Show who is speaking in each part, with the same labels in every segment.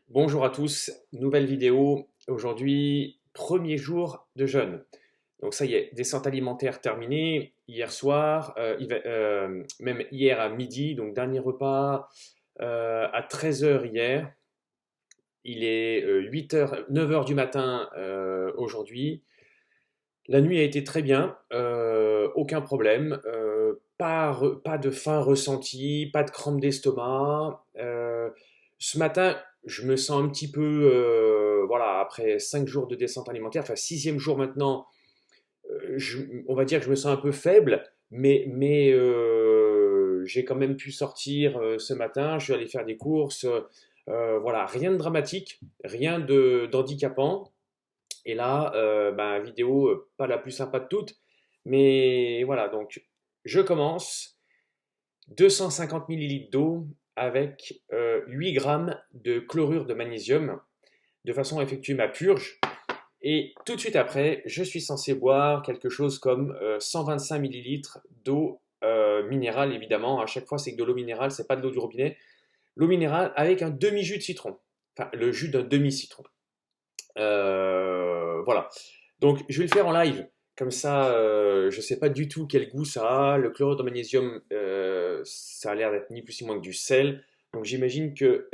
Speaker 1: Bonjour à tous, nouvelle vidéo. Aujourd'hui, premier jour de jeûne. Donc ça y est, descente alimentaire terminée. Hier soir, même hier à midi, donc dernier repas à 13 heures hier. Il est 8 heures, 9 heures du matin aujourd'hui. La nuit a été très bien, aucun problème. Pas de faim ressentie, pas de crampes d'estomac. Ce matin, je me sens un petit peu, voilà, après 5 jours de descente alimentaire, enfin sixième jour maintenant, on va dire que je me sens un peu faible, mais j'ai quand même pu sortir ce matin, je suis allé faire des courses, voilà, rien de dramatique, rien d'handicapant. Et là, vidéo pas la plus sympa de toutes, mais voilà, donc je commence. 250 millilitres d'eau avec 8 grammes de chlorure de magnésium de façon à effectuer ma purge. Et tout de suite après, je suis censé boire quelque chose comme 125 millilitres d'eau minérale, évidemment. À chaque fois, c'est que de l'eau minérale, c'est pas de l'eau du robinet. L'eau minérale avec un demi-jus de citron. Enfin, le jus d'un demi-citron. Voilà. Donc, je vais le faire en live. Comme ça, je ne sais pas du tout quel goût ça a. Le chlorure de magnésium, ça a l'air d'être ni plus ni moins que du sel. Donc, j'imagine que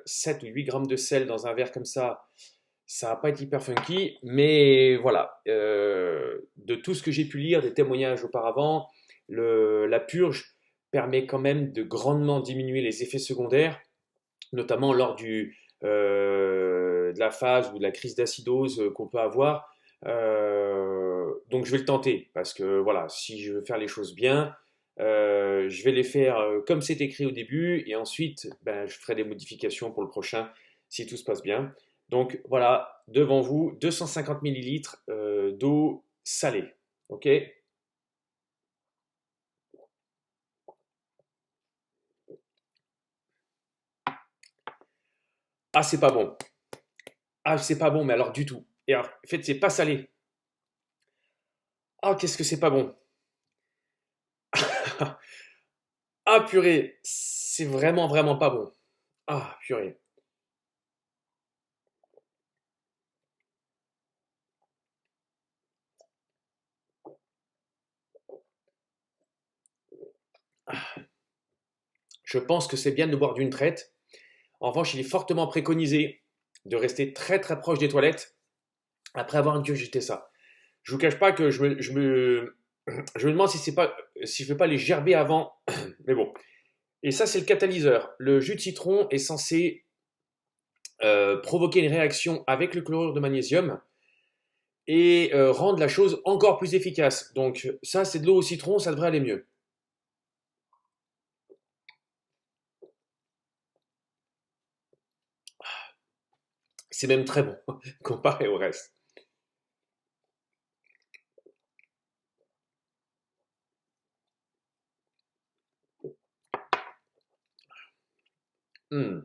Speaker 1: 7 ou 8 grammes de sel dans un verre comme ça va pas être hyper funky. Mais voilà. De tout ce que j'ai pu lire, des témoignages auparavant, la purge permet quand même de grandement diminuer les effets secondaires, notamment lors de la phase ou de la crise d'acidose qu'on peut avoir. Donc je vais le tenter parce que voilà, si je veux faire les choses bien, je vais les faire comme c'est écrit au début et ensuite je ferai des modifications pour le prochain si tout se passe bien. Donc voilà, devant vous, 250 millilitres d'eau salée. Ok? Ah, c'est pas bon. Ah, c'est pas bon, mais alors du tout. Et alors, en fait, c'est pas salé. Ah, qu'est-ce que c'est pas bon. Ah purée, c'est vraiment vraiment pas bon. Ah purée. Je pense que c'est bien de le boire d'une traite. En revanche, il est fortement préconisé de rester très très proche des toilettes après avoir ingurgité ça. Je vous cache pas que je me demande si c'est pas si je ne vais pas les gerber avant, mais bon. Et ça c'est le catalyseur. Le jus de citron est censé provoquer une réaction avec le chlorure de magnésium et rendre la chose encore plus efficace. Donc ça c'est de l'eau au citron, ça devrait aller mieux. C'est même très bon comparé au reste. Hmm.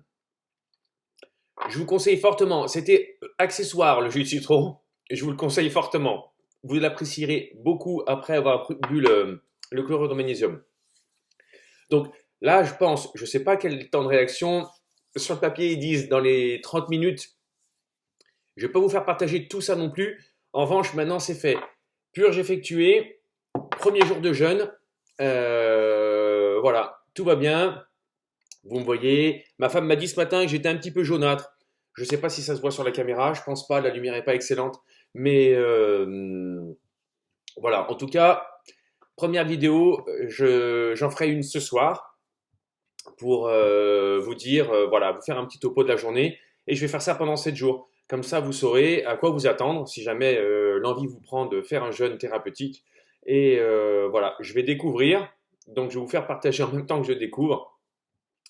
Speaker 1: Je vous conseille fortement. C'était accessoire le jus de citron. Je vous le conseille fortement. Vous l'apprécierez beaucoup après avoir bu le chlorure de magnésium. Donc là, je pense, je ne sais pas quel temps de réaction. Sur le papier, ils disent dans les 30 minutes. Je ne vais pas vous faire partager tout ça non plus. En revanche, maintenant, c'est fait. Purge effectuée. Premier jour de jeûne. Voilà, tout va bien. Vous me voyez. Ma femme m'a dit ce matin que j'étais un petit peu jaunâtre. Je ne sais pas si ça se voit sur la caméra. Je pense pas. La lumière n'est pas excellente. Mais voilà. En tout cas, première vidéo. J'en ferai une ce soir pour vous dire, voilà, vous faire un petit topo de la journée. Et je vais faire ça pendant 7 jours. Comme ça, vous saurez à quoi vous attendre si jamais l'envie vous prend de faire un jeûne thérapeutique. Et voilà, je vais découvrir. Donc, je vais vous faire partager en même temps que je découvre.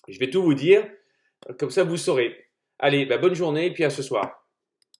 Speaker 1: Je vais tout vous dire, comme ça vous saurez. Allez, bonne journée et puis à ce soir.